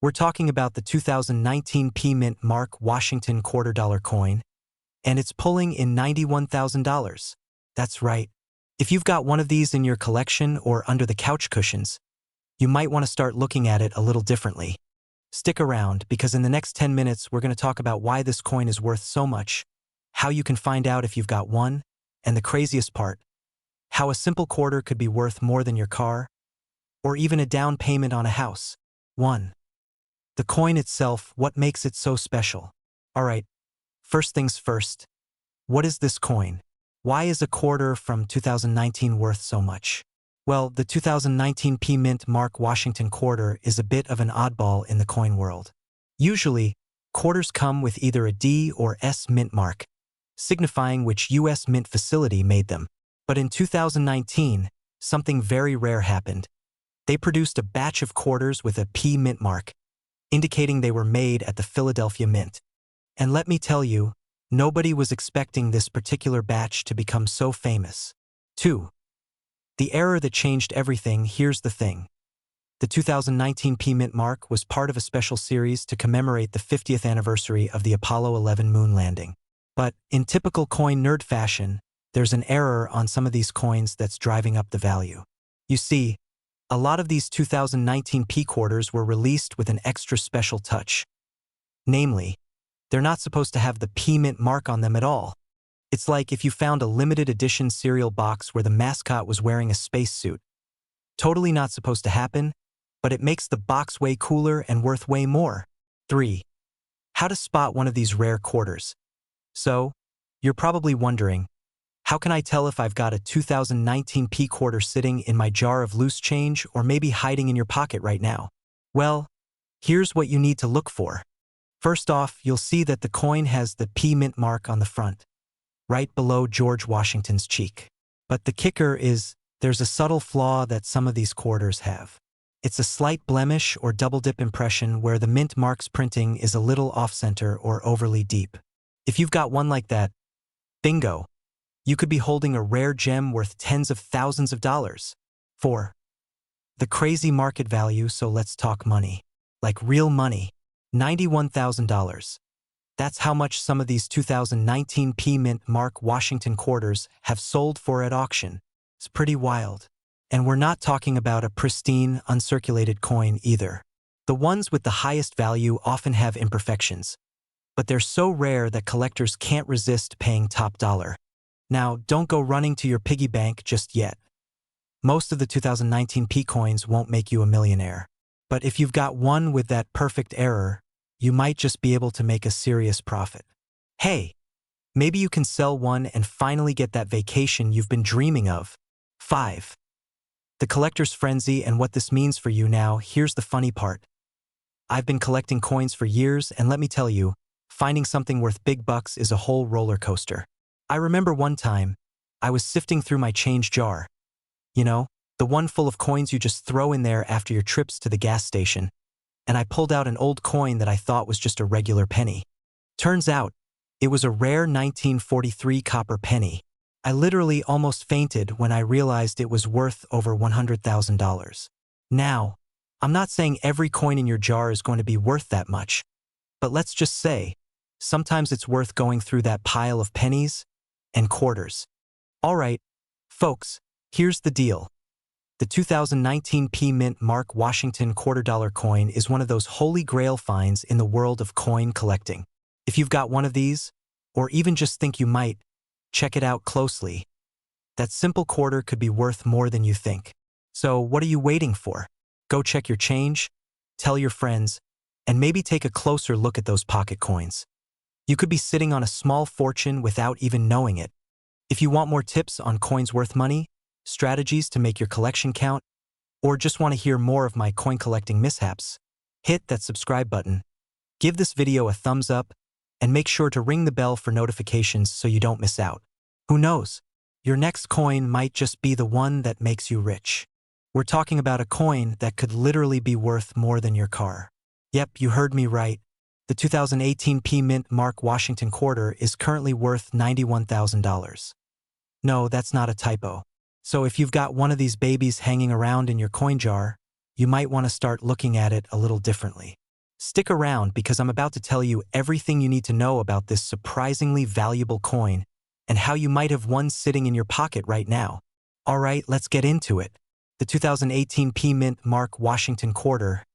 We're talking about the 2019 P Mint Mark Washington $quarter coin, and it's pulling in $91,000. That's right. If you've got one of these in your collection or under the couch cushions, you might want to start looking at it a little differently. Stick around, because in the next 10 minutes we're going to talk about why this coin is worth so much, how you can find out if you've got one, and the craziest part, how a simple quarter could be worth more than your car, or even a down payment on a house. 1. The coin itself, what makes it so special? Alright, first things first, what is this coin? Why is a quarter from 2019 worth so much? Well, the 2019 P Mint Mark Washington quarter is a bit of an oddball in the coin world. Usually, quarters come with either a D or S mint mark, signifying which U.S. mint facility made them. But in 2019, something very rare happened. They produced a batch of quarters with a P mint mark, indicating they were made at the Philadelphia Mint. And let me tell you, nobody was expecting this particular batch to become so famous. 2. The error that changed everything. Here's the thing. The 2019 P Mint mark was part of a special series to commemorate the 50th anniversary of the Apollo 11 moon landing. But in typical coin nerd fashion, there's an error on some of these coins that's driving up the value. You see, a lot of these 2019 P quarters were released with an extra special touch. Namely, they're not supposed to have the P Mint mark on them at all. It's like if you found a limited edition cereal box where the mascot was wearing a spacesuit. Totally not supposed to happen, but it makes the box way cooler and worth way more. 3. How to spot one of these rare quarters. So, you're probably wondering, how can I tell if I've got a 2019 P quarter sitting in my jar of loose change or maybe hiding in your pocket right now? Well, here's what you need to look for. First off, you'll see that the coin has the P Mint mark on the front, right below George Washington's cheek. But the kicker is, there's a subtle flaw that some of these quarters have. It's a slight blemish or double-dip impression where the mint mark's printing is a little off-center or overly deep. If you've got one like that, bingo, you could be holding a rare gem worth tens of thousands of dollars. 4. The crazy market value. So let's talk money. Like real money. $91,000. That's how much some of these 2019 P Mint Mark Washington quarters have sold for at auction. It's pretty wild. And we're not talking about a pristine, uncirculated coin either. The ones with the highest value often have imperfections, but they're so rare that collectors can't resist paying top dollar. Now, don't go running to your piggy bank just yet. Most of the 2019 P coins won't make you a millionaire. But if you've got one with that perfect error, you might just be able to make a serious profit. Hey, maybe you can sell one and finally get that vacation you've been dreaming of. 5. The collector's frenzy and what this means for you now. Here's the funny part. I've been collecting coins for years, and let me tell you, finding something worth big bucks is a whole roller coaster. I remember one time, I was sifting through my change jar. You know, the one full of coins you just throw in there after your trips to the gas station. And I pulled out an old coin that I thought was just a regular penny. Turns out, it was a rare 1943 copper penny. I literally almost fainted when I realized it was worth over $100,000. Now, I'm not saying every coin in your jar is going to be worth that much, but let's just say, sometimes it's worth going through that pile of pennies and quarters. Alright, folks, here's the deal. The 2019 P Mint Mark Washington $quarter coin is one of those holy grail finds in the world of coin collecting. If you've got one of these, or even just think you might, check it out closely. That simple quarter could be worth more than you think. So what are you waiting for? Go check your change, tell your friends, and maybe take a closer look at those pocket coins. You could be sitting on a small fortune without even knowing it. If you want more tips on coins worth money, strategies to make your collection count, or just want to hear more of my coin collecting mishaps, hit that subscribe button, give this video a thumbs up, and make sure to ring the bell for notifications so you don't miss out. Who knows? Your next coin might just be the one that makes you rich. We're talking about a coin that could literally be worth more than your car. Yep, you heard me right. The 2018 P Mint Mark Washington quarter is currently worth $91,000. No, that's not a typo. So if you've got one of these babies hanging around in your coin jar, you might want to start looking at it a little differently. Stick around because I'm about to tell you everything you need to know about this surprisingly valuable coin and how you might have one sitting in your pocket right now. Alright, let's get into it. The 2018 P Mint Mark Washington quarter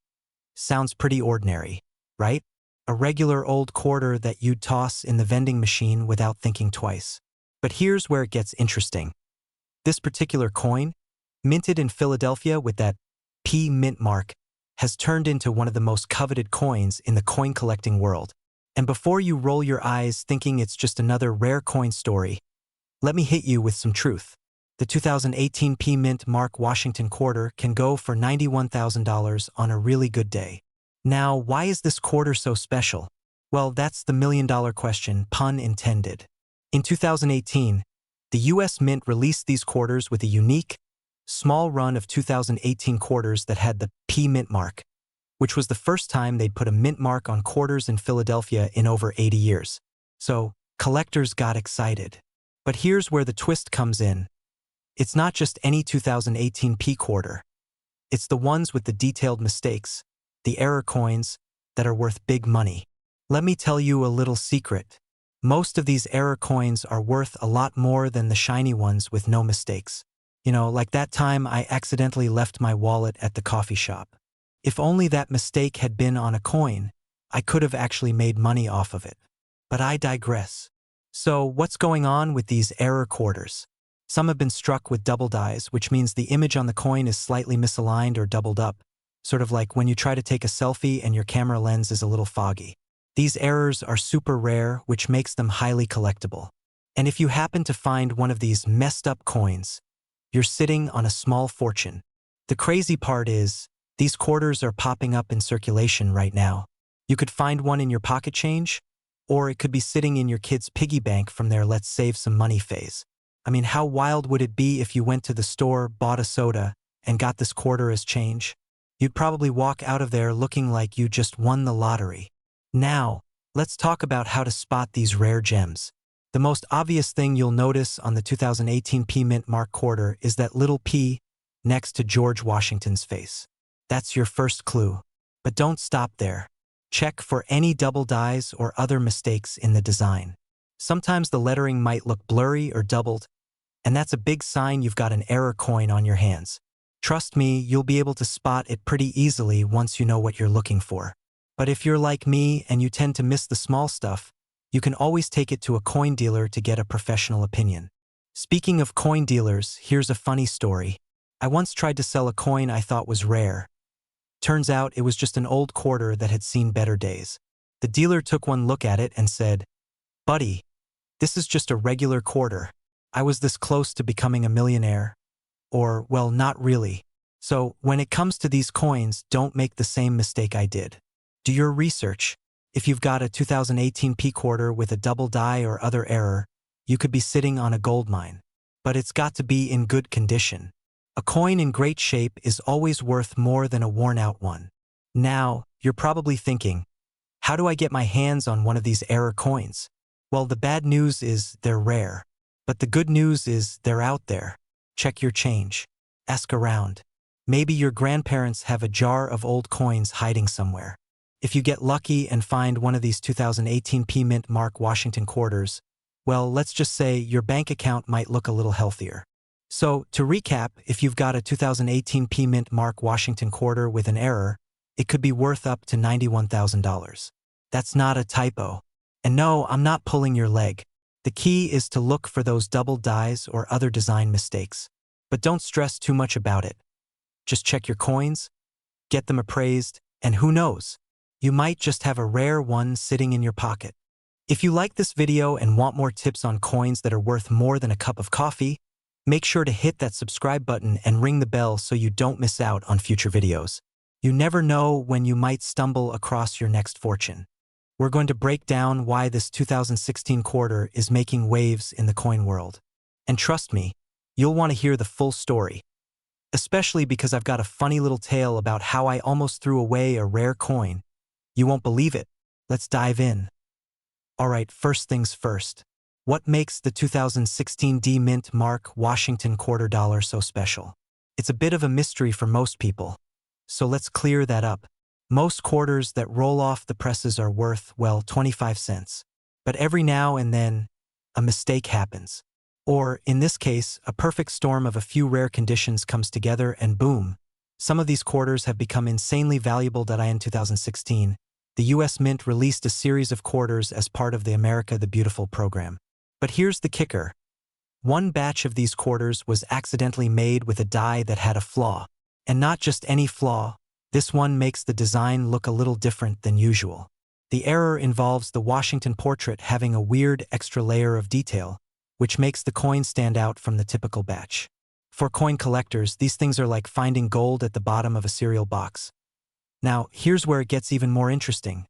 sounds pretty ordinary, right? A regular old quarter that you'd toss in the vending machine without thinking twice. But here's where it gets interesting. This particular coin, minted in Philadelphia with that P Mint mark, has turned into one of the most coveted coins in the coin collecting world. And before you roll your eyes thinking it's just another rare coin story, let me hit you with some truth. The 2018 P Mint Mark Washington quarter can go for $91,000 on a really good day. Now, why is this quarter so special? Well, that's the million-dollar question, pun intended. In 2018, the US Mint released these quarters with a unique, small run of 2018 quarters that had the P Mint mark, which was the first time they'd put a mint mark on quarters in Philadelphia in over 80 years. So, collectors got excited. But here's where the twist comes in. It's not just any 2018 P quarter. It's the ones with the detailed mistakes, the error coins, that are worth big money. Let me tell you a little secret. Most of these error coins are worth a lot more than the shiny ones with no mistakes. You know, like that time I accidentally left my wallet at the coffee shop. If only that mistake had been on a coin, I could have actually made money off of it. But I digress. So, what's going on with these error quarters? Some have been struck with double dies, which means the image on the coin is slightly misaligned or doubled up, sort of like when you try to take a selfie and your camera lens is a little foggy. These errors are super rare, which makes them highly collectible. And if you happen to find one of these messed up coins, you're sitting on a small fortune. The crazy part is, these quarters are popping up in circulation right now. You could find one in your pocket change, or it could be sitting in your kid's piggy bank from their let's save some money phase. I mean, how wild would it be if you went to the store, bought a soda, and got this quarter as change? You'd probably walk out of there looking like you just won the lottery. Now, let's talk about how to spot these rare gems. The most obvious thing you'll notice on the 2018 P Mint Mark quarter is that little P next to George Washington's face. That's your first clue. But don't stop there. Check for any double dies or other mistakes in the design. Sometimes the lettering might look blurry or doubled, and that's a big sign you've got an error coin on your hands. Trust me, you'll be able to spot it pretty easily once you know what you're looking for. But if you're like me and you tend to miss the small stuff, you can always take it to a coin dealer to get a professional opinion. Speaking of coin dealers, here's a funny story. I once tried to sell a coin I thought was rare. Turns out it was just an old quarter that had seen better days. The dealer took one look at it and said, "Buddy, this is just a regular quarter. I was this close to becoming a millionaire." Or, well, not really. So, when it comes to these coins, don't make the same mistake I did. Do your research. If you've got a 2018 P quarter with a double die or other error, you could be sitting on a gold mine. But it's got to be in good condition. A coin in great shape is always worth more than a worn-out one. Now, you're probably thinking, how do I get my hands on one of these error coins? Well, the bad news is they're rare. But the good news is they're out there. Check your change. Ask around. Maybe your grandparents have a jar of old coins hiding somewhere. If you get lucky and find one of these 2018 P Mint Mark Washington quarters, well, let's just say your bank account might look a little healthier. So, to recap, if you've got a 2018 P Mint Mark Washington quarter with an error, it could be worth up to $91,000. That's not a typo. And no, I'm not pulling your leg. The key is to look for those double dies or other design mistakes. But don't stress too much about it. Just check your coins, get them appraised, and who knows? You might just have a rare one sitting in your pocket. If you like this video and want more tips on coins that are worth more than a cup of coffee, make sure to hit that subscribe button and ring the bell so you don't miss out on future videos. You never know when you might stumble across your next fortune. We're going to break down why this 2016 quarter is making waves in the coin world. And trust me, you'll want to hear the full story. Especially because I've got a funny little tale about how I almost threw away a rare coin. You won't believe it. Let's dive in. Alright, first things first. What makes the 2016 D Mint Mark Washington quarter dollar so special? It's a bit of a mystery for most people. So let's clear that up. Most quarters that roll off the presses are worth, well, 25 cents. But every now and then, a mistake happens. Or, in this case, a perfect storm of a few rare conditions comes together and boom. Some of these quarters have become insanely valuable. In 2016, the US Mint released a series of quarters as part of the America the Beautiful program. But here's the kicker. One batch of these quarters was accidentally made with a die that had a flaw. And not just any flaw, this one makes the design look a little different than usual. The error involves the Washington portrait having a weird extra layer of detail, which makes the coin stand out from the typical batch. For coin collectors, these things are like finding gold at the bottom of a cereal box. Now, here's where it gets even more interesting.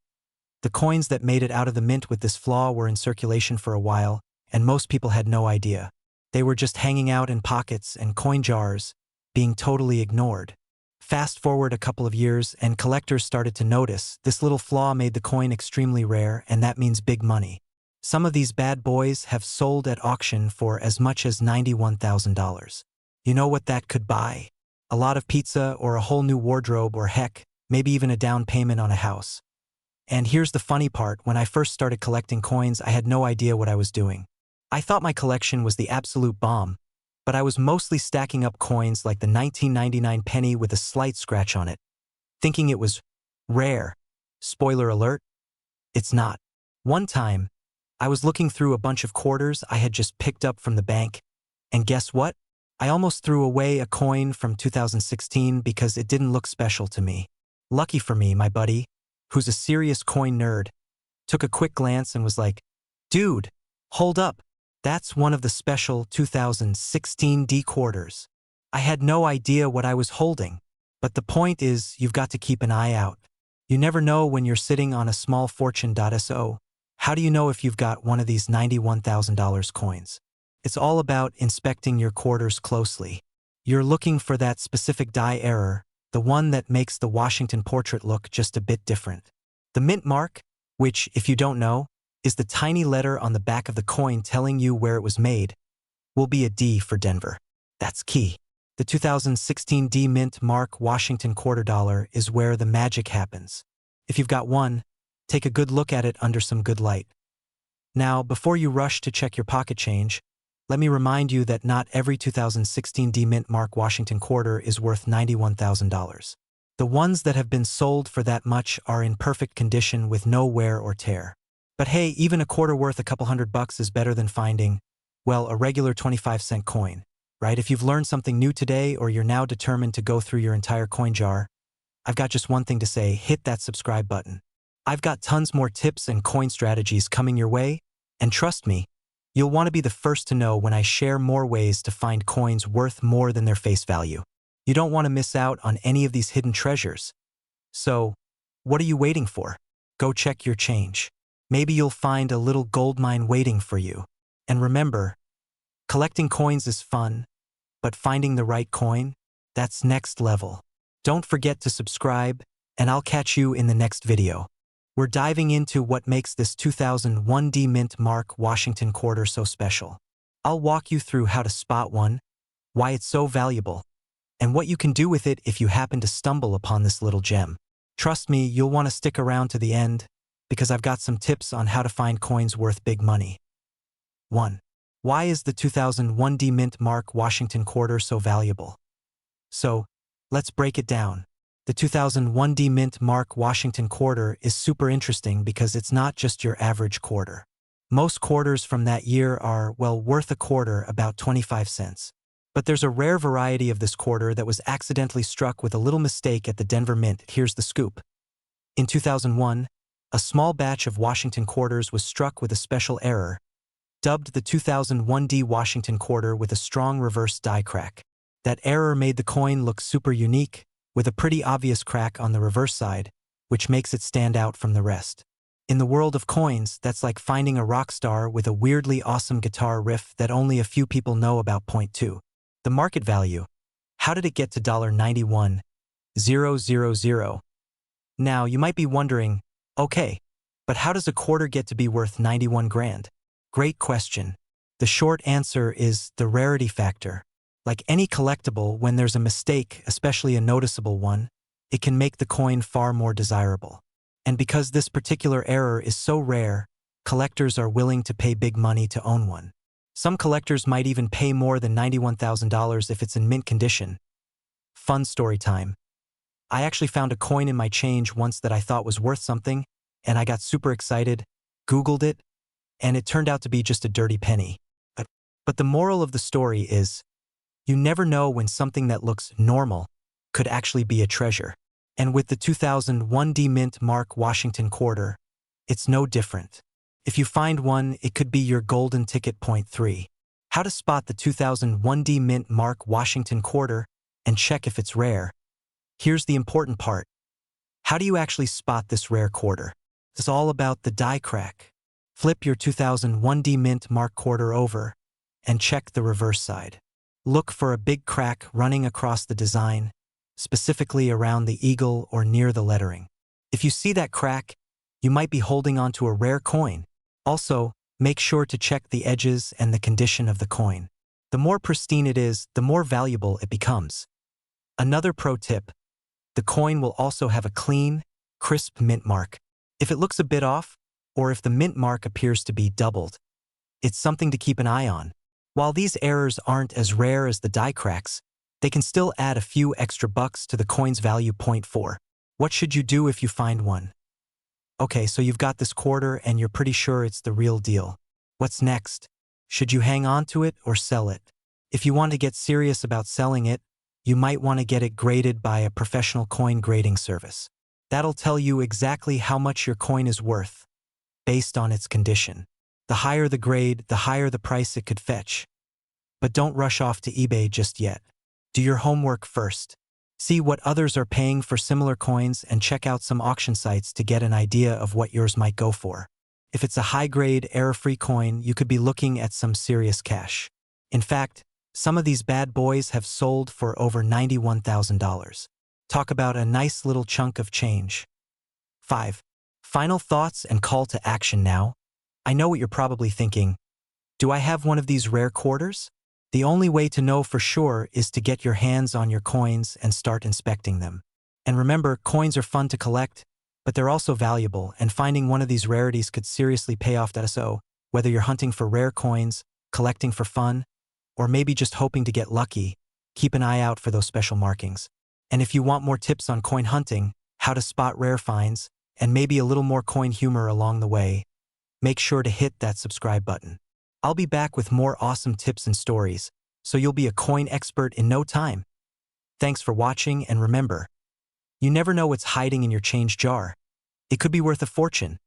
The coins that made it out of the mint with this flaw were in circulation for a while, and most people had no idea. They were just hanging out in pockets and coin jars, being totally ignored. Fast forward a couple of years, and collectors started to notice this little flaw made the coin extremely rare, and that means big money. Some of these bad boys have sold at auction for as much as $91,000. You know what that could buy? A lot of pizza or a whole new wardrobe, or heck, maybe even a down payment on a house. And here's the funny part, when I first started collecting coins, I had no idea what I was doing. I thought my collection was the absolute bomb, but I was mostly stacking up coins like the 1999 penny with a slight scratch on it, thinking it was rare. Spoiler alert, it's not. One time, I was looking through a bunch of quarters I had just picked up from the bank, and guess what? I almost threw away a coin from 2016 because it didn't look special to me. Lucky for me, my buddy, who's a serious coin nerd, took a quick glance and was like, "Dude, hold up. That's one of the special 2016 D quarters." I had no idea what I was holding, but the point is you've got to keep an eye out. You never know when you're sitting on a small fortune. So, how do you know if you've got one of these $91,000 coins? It's all about inspecting your quarters closely. You're looking for that specific die error, the one that makes the Washington portrait look just a bit different. The mint mark, which, if you don't know, is the tiny letter on the back of the coin telling you where it was made, will be a D for Denver. That's key. The 2016 D Mint Mark Washington $quarter is where the magic happens. If you've got one, take a good look at it under some good light. Now, before you rush to check your pocket change, let me remind you that not every 2016 D Mint Mark Washington quarter is worth $91,000. The ones that have been sold for that much are in perfect condition with no wear or tear. But hey, even a quarter worth a couple $100 is better than finding, well, a regular 25-cent coin, right? If you've learned something new today, or you're now determined to go through your entire coin jar, I've got just one thing to say: hit that subscribe button. I've got tons more tips and coin strategies coming your way, and trust me, you'll want to be the first to know when I share more ways to find coins worth more than their face value. You don't want to miss out on any of these hidden treasures. So, what are you waiting for? Go check your change. Maybe you'll find a little gold mine waiting for you. And remember, collecting coins is fun, but finding the right coin, that's next level. Don't forget to subscribe, and I'll catch you in the next video. We're diving into what makes this 2001 D Mint Mark Washington quarter so special. I'll walk you through how to spot one, why it's so valuable, and what you can do with it if you happen to stumble upon this little gem. Trust me, you'll want to stick around to the end, because I've got some tips on how to find coins worth big money. 1. Why is the 2001 D Mint Mark Washington quarter so valuable? So, let's break it down. The 2001 D Mint Mark Washington quarter is super interesting because it's not just your average quarter. Most quarters from that year are, well, worth a quarter, about 25 cents. But there's a rare variety of this quarter that was accidentally struck with a little mistake at the Denver Mint. Here's the scoop. In 2001, a small batch of Washington quarters was struck with a special error, dubbed the 2001 D Washington quarter, with a strong reverse die crack. That error made the coin look super unique, with a pretty obvious crack on the reverse side, which makes it stand out from the rest. In the world of coins, that's like finding a rock star with a weirdly awesome guitar riff that only a few people know about. Point 2. The market value. How did it get to $91,000? Now, you might be wondering, okay, but how does a quarter get to be worth 91 grand? Great question. The short answer is the rarity factor. Like any collectible, when there's a mistake, especially a noticeable one, it can make the coin far more desirable. And because this particular error is so rare, collectors are willing to pay big money to own one. Some collectors might even pay more than $91,000 if it's in mint condition. Fun story time. I actually found a coin in my change once that I thought was worth something, and I got super excited, Googled it, and it turned out to be just a dirty penny. But the moral of the story is, you never know when something that looks normal could actually be a treasure. And with the 2001 D Mint Mark Washington quarter, it's no different. If you find one, it could be your golden ticket. Point 3. How to spot the 2001 D Mint Mark Washington quarter and check if it's rare. Here's the important part. How do you actually spot this rare quarter? It's all about the die crack. Flip your 2001 D Mint Mark quarter over and check the reverse side. Look for a big crack running across the design, specifically around the eagle or near the lettering. If you see that crack, you might be holding onto a rare coin. Also, make sure to check the edges and the condition of the coin. The more pristine it is, the more valuable it becomes. Another pro tip, the coin will also have a clean, crisp mint mark. If it looks a bit off, or if the mint mark appears to be doubled, it's something to keep an eye on. While these errors aren't as rare as the die cracks, they can still add a few extra bucks to the coin's value. Point 4. What should you do if you find one? Okay, so you've got this quarter and you're pretty sure it's the real deal. What's next? Should you hang on to it or sell it? If you want to get serious about selling it, you might want to get it graded by a professional coin grading service. That'll tell you exactly how much your coin is worth, based on its condition. The higher the grade, the higher the price it could fetch. But don't rush off to eBay just yet. Do your homework first. See what others are paying for similar coins and check out some auction sites to get an idea of what yours might go for. If it's a high-grade, error-free coin, you could be looking at some serious cash. In fact, some of these bad boys have sold for over $91,000. Talk about a nice little chunk of change. 5. Final thoughts and call to action now. I know what you're probably thinking. Do I have one of these rare quarters? The only way to know for sure is to get your hands on your coins and start inspecting them. And remember, coins are fun to collect, but they're also valuable, and finding one of these rarities could seriously pay off. So, whether you're hunting for rare coins, collecting for fun, or maybe just hoping to get lucky, keep an eye out for those special markings. And if you want more tips on coin hunting, how to spot rare finds, and maybe a little more coin humor along the way, make sure to hit that subscribe button. I'll be back with more awesome tips and stories, so you'll be a coin expert in no time. Thanks for watching, and remember, you never know what's hiding in your change jar. It could be worth a fortune.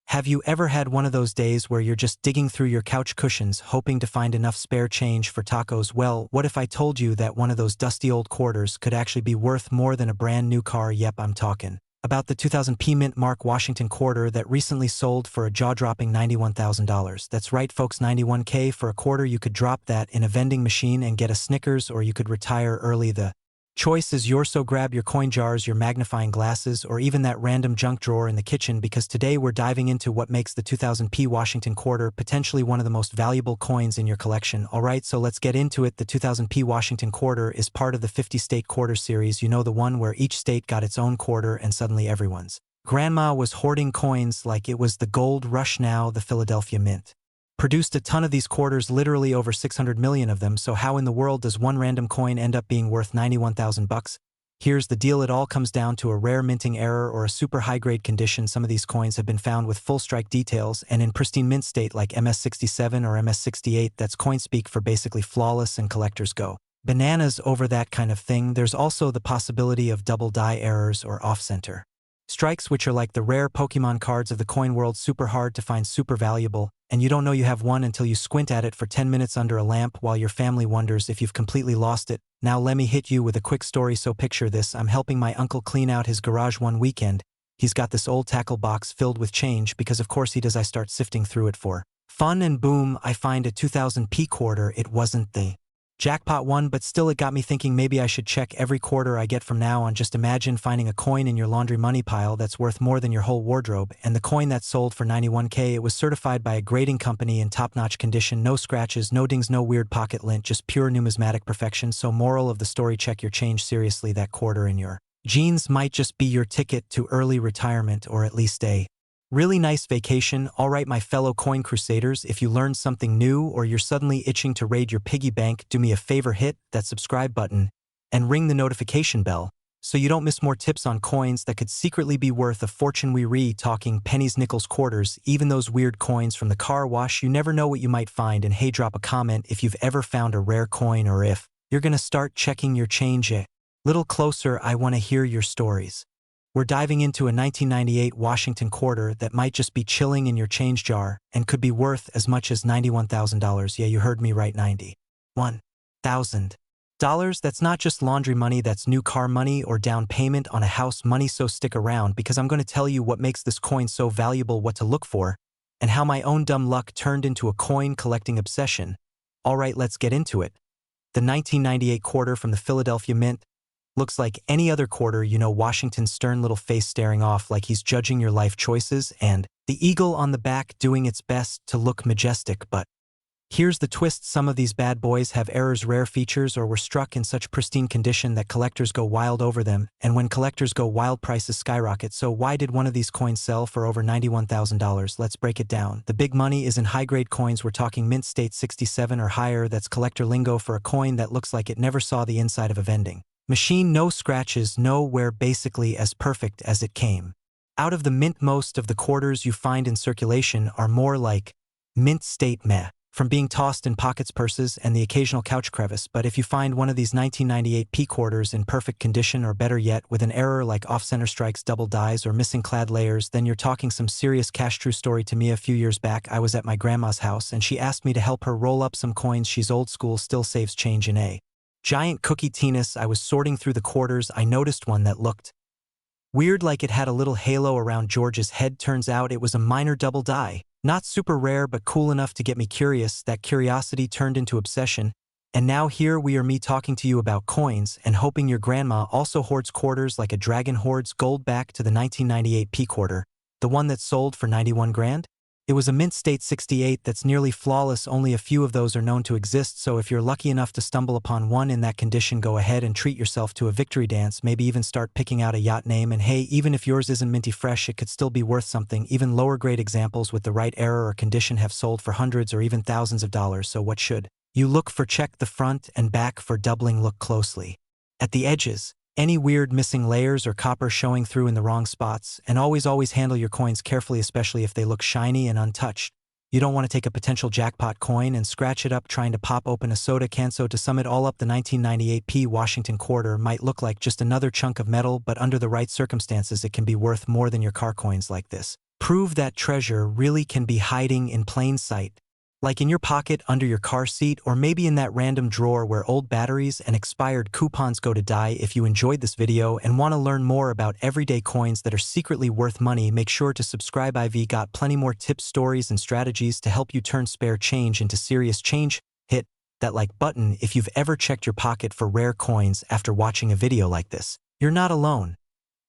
Have you ever had one of those days where you're just digging through your couch cushions hoping to find enough spare change for tacos? Well, what if I told you that one of those dusty old quarters could actually be worth more than a brand new car? Yep, I'm talking about the 2000 P Mint Mark Washington quarter that recently sold for a jaw-dropping $91,000. That's right, folks, $91K for a quarter. You could drop that in a vending machine and get a Snickers, or you could retire early. The choice is yours, so grab your coin jars, your magnifying glasses, or even that random junk drawer in the kitchen, because today we're diving into what makes the 2000 P Washington quarter potentially one of the most valuable coins in your collection. Alright, so let's get into it. The 2000 P Washington quarter is part of the 50-state quarter series, you know, the one where each state got its own quarter and suddenly everyone's grandma was hoarding coins like it was the gold rush. Now the Philadelphia Mint produced a ton of these quarters, literally over 600 million of them, so how in the world does one random coin end up being worth $91,000? Here's the deal, it all comes down to a rare minting error or a super high-grade condition. Some of these coins have been found with full strike details and in pristine mint state like MS67 or MS68. That's coin speak for basically flawless, and collectors go bananas over that kind of thing. There's also the possibility of double die errors or off-center strikes, which are like the rare Pokemon cards of the coin world, super hard to find, super valuable, and you don't know you have one until you squint at it for 10 minutes under a lamp while your family wonders if you've completely lost it. Now let me hit you with a quick story. So picture this, I'm helping my uncle clean out his garage one weekend. He's got this old tackle box filled with change, because of course he does. I start sifting through it for fun, and boom, I find a 2000 P quarter. It wasn't the jackpot one, but still it got me thinking maybe I should check every quarter I get from now on. Just imagine finding a coin in your laundry money pile that's worth more than your whole wardrobe, and the coin that sold for $91K, it was certified by a grading company in top-notch condition, no scratches, no dings, no weird pocket lint, just pure numismatic perfection. So moral of the story, check your change seriously. That quarter in your Jeans might just be your ticket to early retirement, or at least a really nice vacation. All right, my fellow coin crusaders, if you learned something new or you're suddenly itching to raid your piggy bank, do me a favor, hit that subscribe button and ring the notification bell so you don't miss more tips on coins that could secretly be worth a fortune. We talking pennies, nickels, quarters, even those weird coins from the car wash. You never know what you might find, and hey, drop a comment if you've ever found a rare coin or if you're gonna start checking your change a little closer. I want to hear your stories. We're diving into a 1998 Washington quarter that might just be chilling in your change jar and could be worth as much as $91,000. Yeah, you heard me right, $91,000. That's not just laundry money, that's new car money or down payment on a house money. So stick around, because I'm going to tell you what makes this coin so valuable, what to look for, and how my own dumb luck turned into a coin collecting obsession. All right, let's get into it. The 1998 quarter from the Philadelphia Mint looks like any other quarter. You know, Washington's stern little face staring off like he's judging your life choices, and the eagle on the back doing its best to look majestic. But here's the twist: some of these bad boys have errors, rare features, or were struck in such pristine condition that collectors go wild over them, and when collectors go wild, prices skyrocket. So why did one of these coins sell for over $91,000? Let's break it down. The big money is in high-grade coins. We're talking mint state 67 or higher. That's collector lingo for a coin that looks like it never saw the inside of a vending machine. No scratches, no wear, basically as perfect as it came out of the mint. Most of the quarters you find in circulation are more like mint state meh, from being tossed in pockets, purses, and the occasional couch crevice. But if you find one of these 1998 P quarters in perfect condition, or better yet, with an error like off-center strikes, double dies, or missing clad layers, then you're talking some serious cash. True story to me: a few years back, I was at my grandma's house and she asked me to help her roll up some coins. She's old school, still saves change in a giant cookie tinus. I was sorting through the quarters. I noticed one that looked weird, like it had a little halo around George's head. Turns out it was a minor double die. Not super rare, but cool enough to get me curious. That curiosity turned into obsession. And now here we are, me talking to you about coins and hoping your grandma also hoards quarters like a dragon hoards gold. Back to the 1998 P quarter, the one that sold for 91 grand. It was a mint state 68 that's nearly flawless. Only a few of those are known to exist, so if you're lucky enough to stumble upon one in that condition, go ahead and treat yourself to a victory dance. Maybe even start picking out a yacht name. And hey, even if yours isn't minty fresh, it could still be worth something. Even lower grade examples with the right error or condition have sold for hundreds or even thousands of dollars. So what should you look for? Check the front and back for doubling. Look closely at the edges. Any weird missing layers or copper showing through in the wrong spots. And always handle your coins carefully, especially if they look shiny and untouched. You don't want to take a potential jackpot coin and scratch it up trying to pop open a soda can. So to sum it all up, the 1998 P Washington quarter might look like just another chunk of metal, but under the right circumstances it can be worth more than your car. Coins like this prove that treasure really can be hiding in plain sight, like in your pocket, under your car seat, or maybe in that random drawer where old batteries and expired coupons go to die. If you enjoyed this video and want to learn more about everyday coins that are secretly worth money, make sure to subscribe. I've got plenty more tips, stories, and strategies to help you turn spare change into serious change. Hit that like button if you've ever checked your pocket for rare coins after watching a video like this. You're not alone.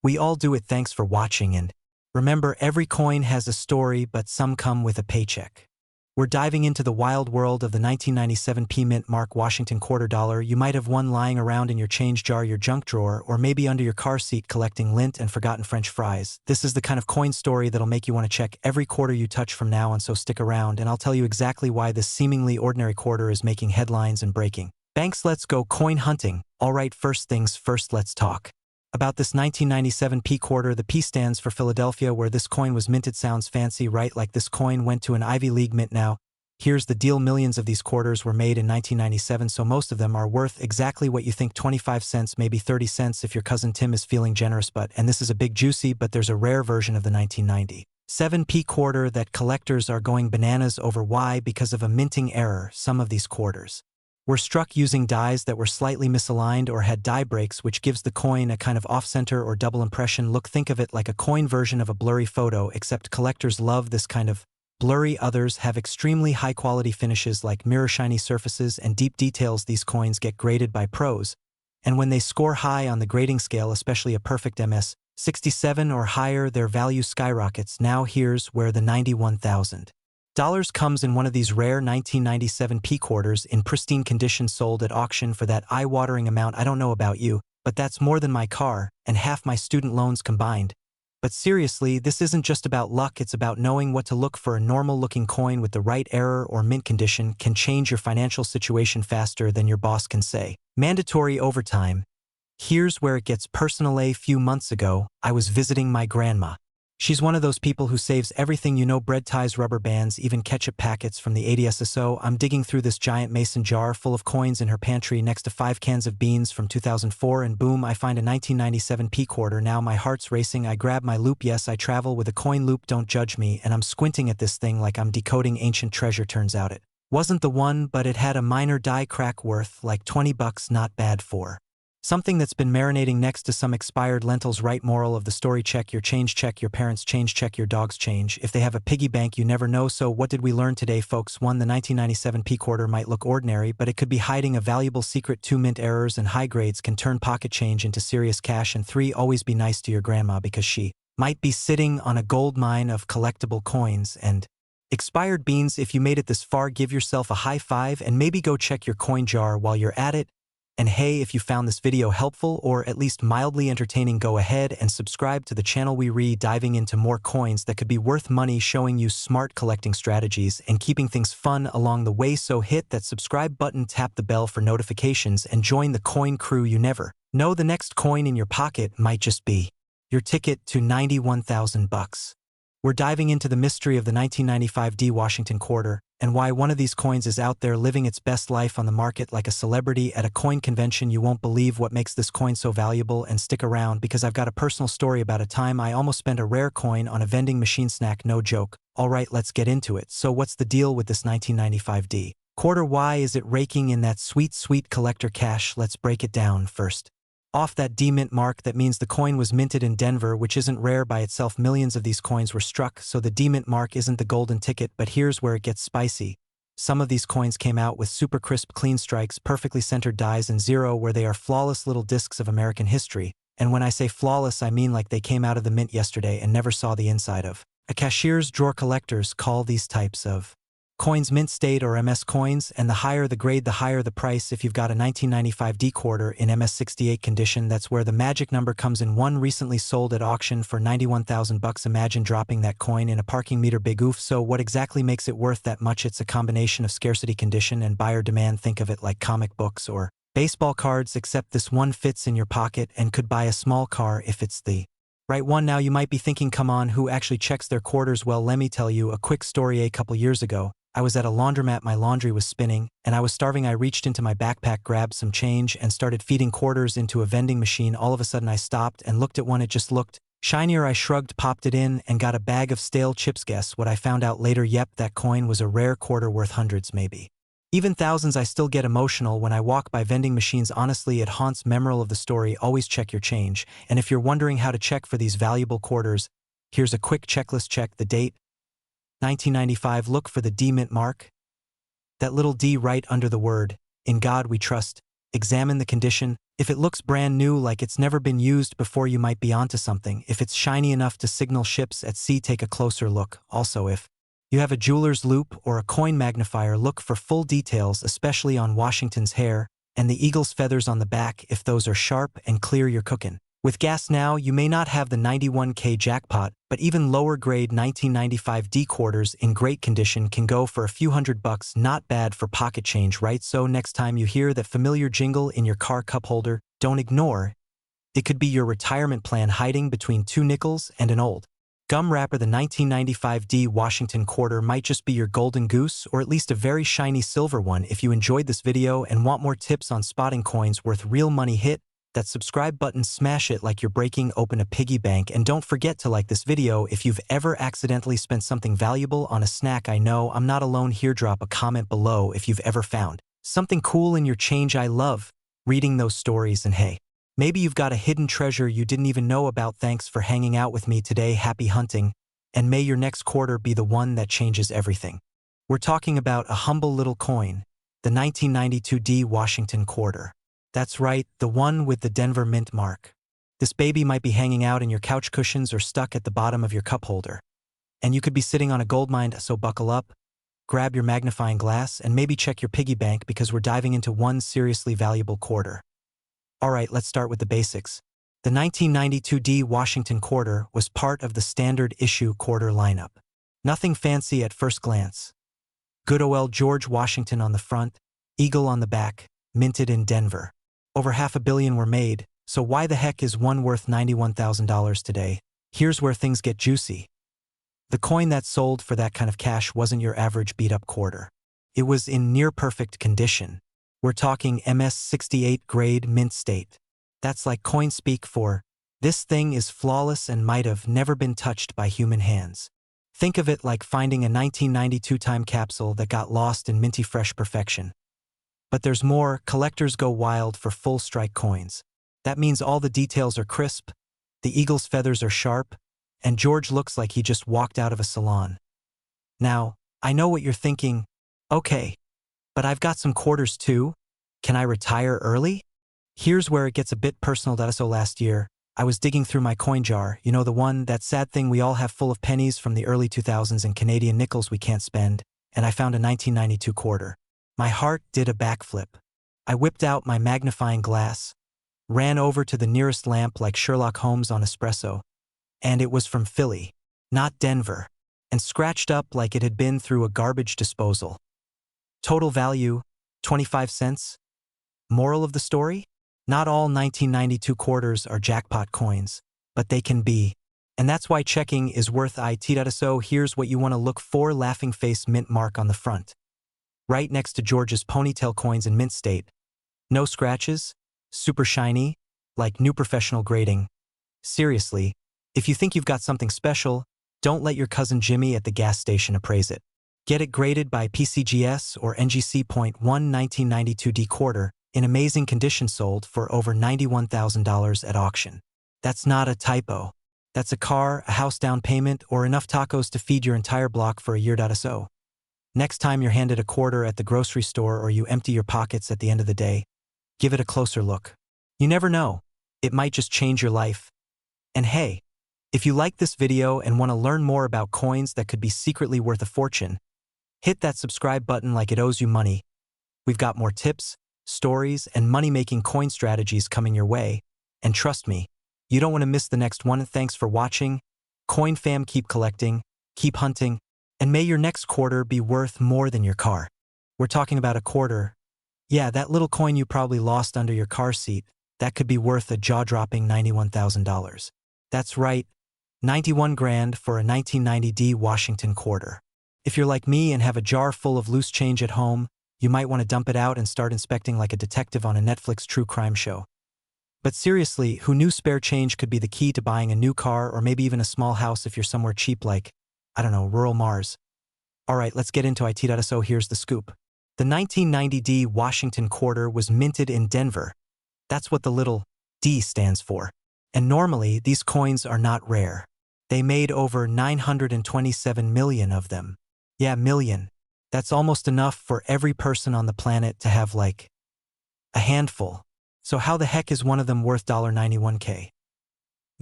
We all do it. Thanks for watching, and remember, every coin has a story, but some come with a paycheck. We're diving into the wild world of the 1997 P Mint Mark Washington quarter dollar. You might have one lying around in your change jar, your junk drawer, or maybe under your car seat collecting lint and forgotten French fries. This is the kind of coin story that'll make you want to check every quarter you touch from now on, so stick around and I'll tell you exactly why this seemingly ordinary quarter is making headlines and breaking banks. Let's go coin hunting. Alright, first things first, let's talk about this 1997 P quarter. The P stands for Philadelphia, where this coin was minted. Sounds fancy, right? Like this coin went to an Ivy League mint. Now, here's the deal: millions of these quarters were made in 1997, so most of them are worth exactly what you think, 25 cents, maybe 30 cents if your cousin Tim is feeling generous. And this is a big juicy, but there's a rare version of the 1997 P quarter that collectors are going bananas over. Why? Because of a minting error. Some of these quarters were struck using dies that were slightly misaligned or had die breaks, which gives the coin a kind of off-center or double impression look. Think of it like a coin version of a blurry photo, except collectors love this kind of blurry. Others have extremely high-quality finishes like mirror shiny surfaces and deep details. These coins get graded by pros, and when they score high on the grading scale, especially a perfect MS 67 or higher, their value skyrockets. Now here's where the $91,000 comes in. One of these rare 1997 P quarters in pristine condition, sold at auction for that eye-watering amount. I don't know about you, but that's more than my car and half my student loans combined. But seriously, this isn't just about luck, it's about knowing what to look for. A normal-looking coin with the right error or mint condition can change your financial situation faster than your boss can say. Mandatory overtime. Here's where it gets personal. A few months ago, I was visiting my grandma. She's one of those people who saves everything, bread ties, rubber bands, even ketchup packets from the 80s. So I'm digging through this giant mason jar full of coins in her pantry next to 5 cans of beans from 2004, and boom, I find a 1997 p quarter. Now my heart's racing. I grab my loop. Yes, I travel with a coin loop, don't judge me, and I'm squinting at this thing like I'm decoding ancient treasure. Turns out it wasn't the one, but it had a minor die crack worth like $20. Not bad for something that's been marinating next to some expired lentils. Right? Moral of the story: check your change, check your parents' change, check your dog's change. If they have a piggy bank, you never know. So what did we learn today, folks? 1. The 1997 p quarter might look ordinary, but it could be hiding a valuable secret. 2. Mint errors and high grades can turn pocket change into serious cash. And 3. Always be nice to your grandma, because she might be sitting on a gold mine of collectible coins and expired beans. If you made it this far, give yourself a high five and maybe go check your coin jar while you're at it. And hey, if you found this video helpful or at least mildly entertaining, go ahead and subscribe to the channel. We're diving into more coins that could be worth money, showing you smart collecting strategies and keeping things fun along the way. So hit that subscribe button, tap the bell for notifications, and join the coin crew. You never know, the next coin in your pocket might just be your ticket to $91,000. We're diving into the mystery of the 1995 D Washington quarter and why one of these coins is out there living its best life on the market like a celebrity at a coin convention. You won't believe what makes this coin so valuable, and stick around because I've got a personal story about a time I almost spent a rare coin on a vending machine snack. No joke. Alright, let's get into it. So what's the deal with this 1995 D quarter? Why is it raking in that sweet, sweet collector cash? Let's break it down. First off, that D mint mark, that means the coin was minted in Denver, which isn't rare by itself. Millions of these coins were struck, so the D mint mark isn't the golden ticket. But here's where it gets spicy. Some of these coins came out with super crisp, clean strikes, perfectly centered dies, and zero, where they are flawless little discs of American history. And when I say flawless, I mean like they came out of the mint yesterday and never saw the inside of a cashier's drawer. Collectors call these types of coins mint state or MS coins, and the higher the grade, the higher the price. If you've got a 1995 D quarter in MS 68 condition, that's where the magic number comes in. One recently sold at auction for $91,000. Imagine dropping that coin in a parking meter. Big oof. So what exactly makes it worth that much? It's a combination of scarcity condition and buyer demand. Think of it like comic books or baseball cards, except this one fits in your pocket and could buy a small car if it's the right one. Now you might be thinking, come on, who actually checks their quarters? Well, let me tell you a quick story. A couple years ago, I was at a laundromat, my laundry was spinning, and I was starving. I reached into my backpack, grabbed some change, and started feeding quarters into a vending machine. All of a sudden I stopped and looked at one. It just looked shinier. I shrugged, popped it in, and got a bag of stale chips. Guess what I found out later? Yep, that coin was a rare quarter worth hundreds, maybe even thousands. I still get emotional when I walk by vending machines. Honestly, it haunts. Moral of the story: always check your change. And if you're wondering how to check for these valuable quarters, here's a quick checklist. Check the date. 1995, look for the D mint mark. That little D right under the word "In God We Trust." Examine the condition. If it looks brand new, like it's never been used before, you might be onto something. If it's shiny enough to signal ships at sea, take a closer look. Also, if you have a jeweler's loop or a coin magnifier, look for full details, especially on Washington's hair and the eagle's feathers on the back. If those are sharp and clear, you're cooking with gas. Now, you may not have the 91K jackpot, but even lower grade 1995 D quarters in great condition can go for a few $100. Not bad for pocket change, right? So next time you hear that familiar jingle in your car cup holder, don't ignore. It could be your retirement plan hiding between 2 nickels and an old gum wrapper. The 1995 D Washington quarter might just be your golden goose, or at least a very shiny silver one. If you enjoyed this video and want more tips on spotting coins worth real money, hit that subscribe button, smash it like you're breaking open a piggy bank, and don't forget to like this video if you've ever accidentally spent something valuable on a snack. I know I'm not alone here. Drop a comment below if you've ever found something cool in your change. I love reading those stories, and hey, maybe you've got a hidden treasure you didn't even know about. Thanks for hanging out with me today. Happy hunting, and may your next quarter be the one that changes everything. We're talking about a humble little coin, the 1992 D Washington quarter. That's right, the one with the Denver mint mark. This baby might be hanging out in your couch cushions or stuck at the bottom of your cup holder. And you could be sitting on a gold mine, so buckle up, grab your magnifying glass, and maybe check your piggy bank, because we're diving into one seriously valuable quarter. Alright, let's start with the basics. The 1992 D Washington quarter was part of the standard issue quarter lineup. Nothing fancy at first glance. Good old George Washington on the front, eagle on the back, minted in Denver. Over $500 million were made, so why the heck is one worth $91,000 today? Here's where things get juicy. The coin that sold for that kind of cash wasn't your average beat-up quarter. It was in near-perfect condition. We're talking MS-68 grade mint state. That's like coin speak for, this thing is flawless and might have never been touched by human hands. Think of it like finding a 1992 time capsule that got lost in minty fresh perfection. But there's more. Collectors go wild for full strike coins. That means all the details are crisp, the eagle's feathers are sharp, and George looks like he just walked out of a salon. Now, I know what you're thinking. Okay, but I've got some quarters too. Can I retire early? Here's where it gets a bit personal. So last year, I was digging through my coin jar, you know, the one, that sad thing we all have full of pennies from the early 2000s and Canadian nickels we can't spend, and I found a 1992 quarter. My heart did a backflip. I whipped out my magnifying glass, ran over to the nearest lamp like Sherlock Holmes on espresso, and it was from Philly, not Denver, and scratched up like it had been through a garbage disposal. Total value, 25 cents. Moral of the story? Not all 1992 quarters are jackpot coins, but they can be. And that's why checking is worth it. So here's what you want to look for: laughing face mint mark on the front. Right next to George's ponytail coins in mint state. No scratches, super shiny, like new professional grading. Seriously, if you think you've got something special, don't let your cousin Jimmy at the gas station appraise it. Get it graded by PCGS or NGC.1 1992 D quarter, in amazing condition, sold for over $91,000 at auction. That's not a typo. That's a car, a house down payment, or enough tacos to feed your entire block for a year. So, next time you're handed a quarter at the grocery store or you empty your pockets at the end of the day, give it a closer look. You never know. It might just change your life. And hey, if you like this video and want to learn more about coins that could be secretly worth a fortune, hit that subscribe button like it owes you money. We've got more tips, stories, and money-making coin strategies coming your way. And trust me, you don't want to miss the next one. Thanks for watching. Coin fam, keep collecting, keep hunting, and may your next quarter be worth more than your car. We're talking about a quarter. Yeah, that little coin you probably lost under your car seat, that could be worth a jaw-dropping $91,000. That's right, 91 grand for a 1990 D Washington quarter. If you're like me and have a jar full of loose change at home, you might want to dump it out and start inspecting like a detective on a Netflix true crime show. But seriously, who knew spare change could be the key to buying a new car or maybe even a small house if you're somewhere cheap like, I don't know, rural Mars? Alright, let's get into it. So here's the scoop. The 1990 D Washington quarter was minted in Denver. That's what the little D stands for. And normally, these coins are not rare. They made over 927 million of them. Yeah, million. That's almost enough for every person on the planet to have like a handful. So how the heck is one of them worth $91K?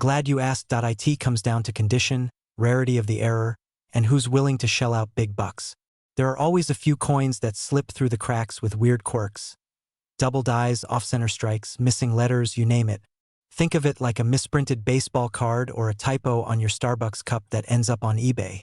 Glad you asked. It comes down to condition, rarity of the error, and who's willing to shell out big bucks. There are always a few coins that slip through the cracks with weird quirks. Double dies, off-center strikes, missing letters, you name it. Think of it like a misprinted baseball card or a typo on your Starbucks cup that ends up on eBay.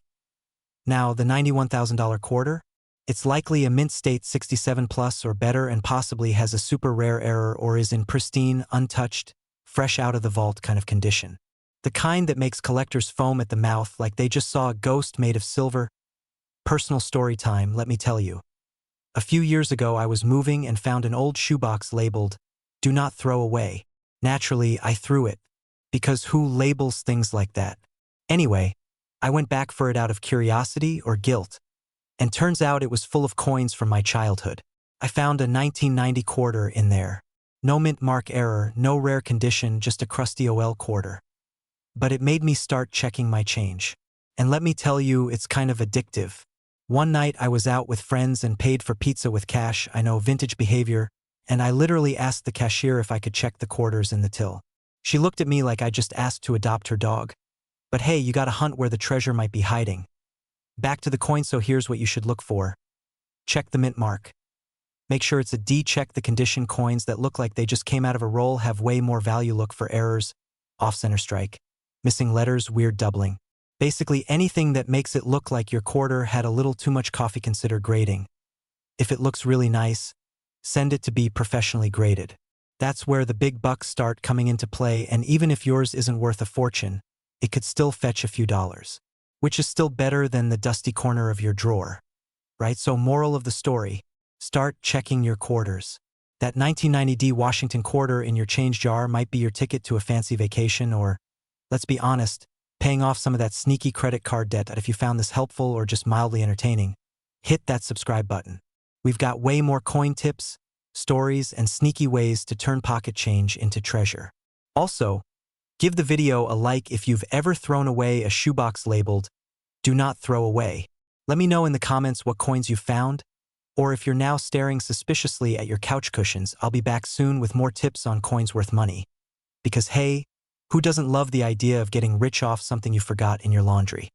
Now, the $91,000 quarter? It's likely a mint state 67 plus or better and possibly has a super rare error or is in pristine, untouched, fresh out of the vault kind of condition. The kind that makes collectors foam at the mouth like they just saw a ghost made of silver. Personal story time, let me tell you. A few years ago I was moving and found an old shoebox labeled, "Do not throw away." Naturally, I threw it, because who labels things like that? Anyway, I went back for it out of curiosity or guilt. And turns out it was full of coins from my childhood. I found a 1990 quarter in there. No mint mark error, no rare condition, just a crusty OL quarter. But it made me start checking my change. And let me tell you, it's kind of addictive. One night I was out with friends and paid for pizza with cash, I know, vintage behavior, and I literally asked the cashier if I could check the quarters in the till. She looked at me like I just asked to adopt her dog. But hey, you gotta hunt where the treasure might be hiding. Back to the coin, so here's what you should look for. Check the mint mark. Make sure it's a D. Check the condition. Coins that look like they just came out of a roll have way more value. Look for errors, off-center strike, missing letters, weird doubling. Basically anything that makes it look like your quarter had a little too much coffee. Consider grading. If it looks really nice, send it to be professionally graded. That's where the big bucks start coming into play, and even if yours isn't worth a fortune, it could still fetch a few dollars, which is still better than the dusty corner of your drawer, right? So moral of the story, start checking your quarters. That 1990 Washington quarter in your change jar might be your ticket to a fancy vacation, or, let's be honest, paying off some of that sneaky credit card debt. If you found this helpful or just mildly entertaining, hit that subscribe button. We've got way more coin tips, stories, and sneaky ways to turn pocket change into treasure. Also, give the video a like if you've ever thrown away a shoebox labeled, "Do not throw away." Let me know in the comments what coins you found, or if you're now staring suspiciously at your couch cushions. I'll be back soon with more tips on coins worth money. Because hey, who doesn't love the idea of getting rich off something you forgot in your laundry?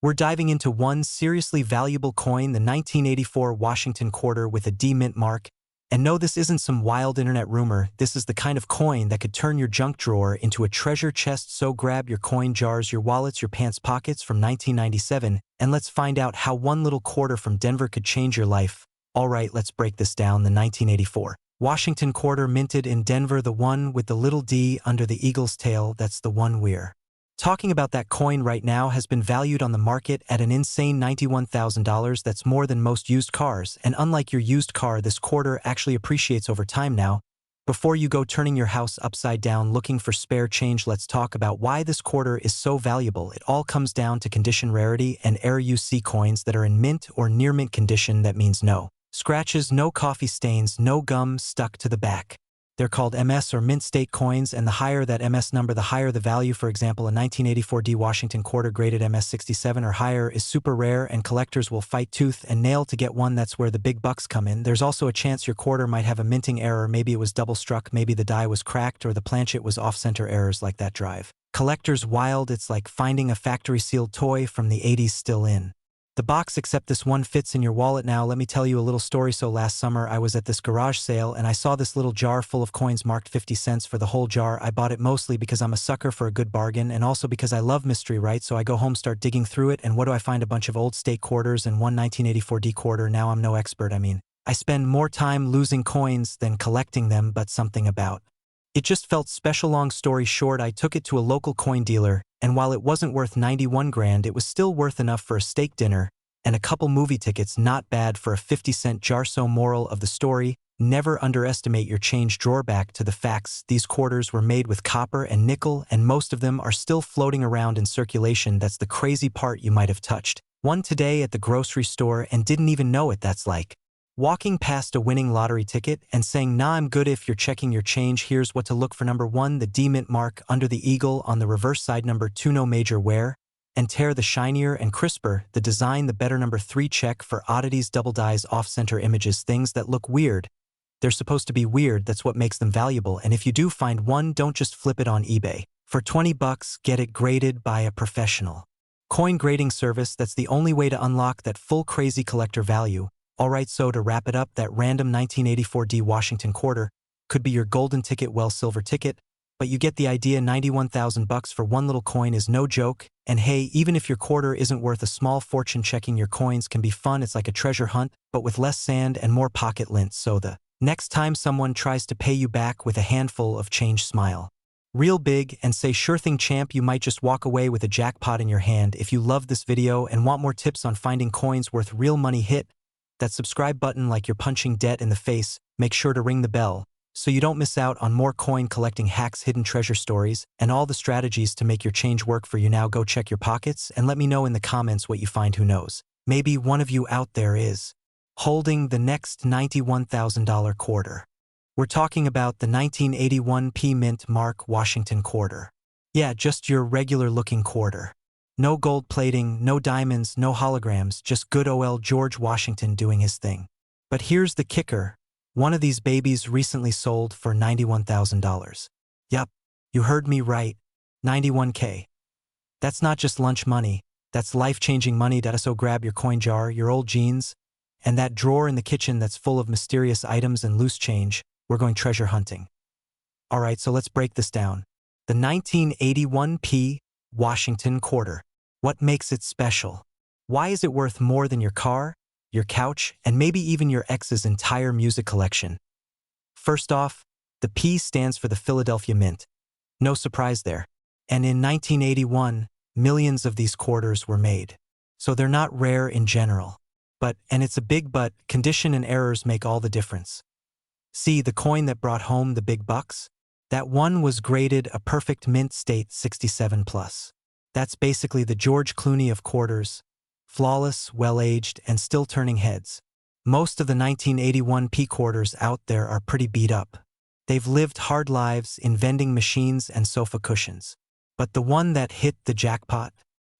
We're diving into one seriously valuable coin, the 1984 Washington quarter with a D mint mark. And no, this isn't some wild internet rumor. This is the kind of coin that could turn your junk drawer into a treasure chest. So grab your coin jars, your wallets, your pants pockets from 1997, and let's find out how one little quarter from Denver could change your life. All right, let's break this down. The 1984 Washington quarter, minted in Denver, the one with the little D under the eagle's tail. That's the one we're talking about. That coin right now has been valued on the market at an insane $91,000. That's more than most used cars, and unlike your used car, this quarter actually appreciates over time now. Before you go turning your house upside down looking for spare change, let's talk about why this quarter is so valuable. It all comes down to condition, rarity, and error. You see coins that are in mint or near mint condition. That means no scratches, no coffee stains, no gum stuck to the back. They're called MS or mint state coins, and the higher that MS number, the higher the value. For example, a 1984 D Washington quarter graded MS 67 or higher is super rare, and collectors will fight tooth and nail to get one. That's where the big bucks come in. There's also a chance your quarter might have a minting error. Maybe it was double struck, maybe the die was cracked, or the planchet was off-center. Errors like that drive collectors wild. It's like finding a factory-sealed toy from the 80s still in the box, except this one fits in your wallet. Now let me tell you a little story. So last summer I was at this garage sale and I saw this little jar full of coins marked 50 cents for the whole jar. I bought it mostly because I'm a sucker for a good bargain, and also because I love mystery, right? So I go home, start digging through it, and what do I find? A bunch of old state quarters and one 1984 D quarter. Now I'm no expert. I spend more time losing coins than collecting them, but something about it just felt special. Long story short, I took it to a local coin dealer, and while it wasn't worth 91 grand, it was still worth enough for a steak dinner and a couple movie tickets. Not bad for a 50-cent jar. So moral of the story, never underestimate your change drawer. Back to the facts. These quarters were made with copper and nickel, and most of them are still floating around in circulation. That's the crazy part. You might have touched one today at the grocery store and didn't even know it. That's like walking past a winning lottery ticket and saying, "Nah, I'm good." If you're checking your change, here's what to look for. Number 1, the D mint mark under the eagle on the reverse side. Number 2, no major wear and tear. The shinier and crisper the design, the better. Number 3, check for oddities, double dies, off-center images, things that look weird. They're supposed to be weird. That's what makes them valuable. And if you do find one, don't just flip it on eBay. For 20 bucks, get it graded by a professional coin grading service. That's the only way to unlock that full crazy collector value. Alright, so to wrap it up, that random 1984 D Washington quarter could be your golden ticket, well, silver ticket, but you get the idea. 91,000 bucks for one little coin is no joke. And hey, even if your quarter isn't worth a small fortune, checking your coins can be fun. It's like a treasure hunt, but with less sand and more pocket lint. So the next time someone tries to pay you back with a handful of change, smile real big and say, "Sure thing, champ." You might just walk away with a jackpot in your hand. If you loved this video and want more tips on finding coins worth real money, hit that subscribe button like you're punching debt in the face. Make sure to ring the bell so you don't miss out on more coin collecting hacks, hidden treasure stories, and all the strategies to make your change work for you. Now go check your pockets and let me know in the comments what you find. Who knows? Maybe one of you out there is holding the next $91,000 quarter. We're talking about the 1981 P mint mark Washington quarter. Yeah, just your regular looking quarter. No gold plating, no diamonds, no holograms, just good old George Washington doing his thing. But here's the kicker. One of these babies recently sold for $91,000. Yup, you heard me right. 91K. That's not just lunch money. That's life-changing money. So grab your coin jar, your old jeans, And that drawer in the kitchen that's full of mysterious items and loose change, we're going treasure hunting. Alright, so let's break this down. The 1981p Washington quarter. What makes it special? Why is it worth more than your car, your couch, and maybe even your ex's entire music collection? First off, the P stands for the Philadelphia Mint. No surprise there. And in 1981, millions of these quarters were made. So they're not rare in general. But, and it's a big but, condition and errors make all the difference. See, the coin that brought home the big bucks? That one was graded a perfect mint state 67+. That's basically the George Clooney of quarters. Flawless, well-aged, and still turning heads. Most of the 1981p quarters out there are pretty beat up. They've lived hard lives in vending machines and sofa cushions. But the one that hit the jackpot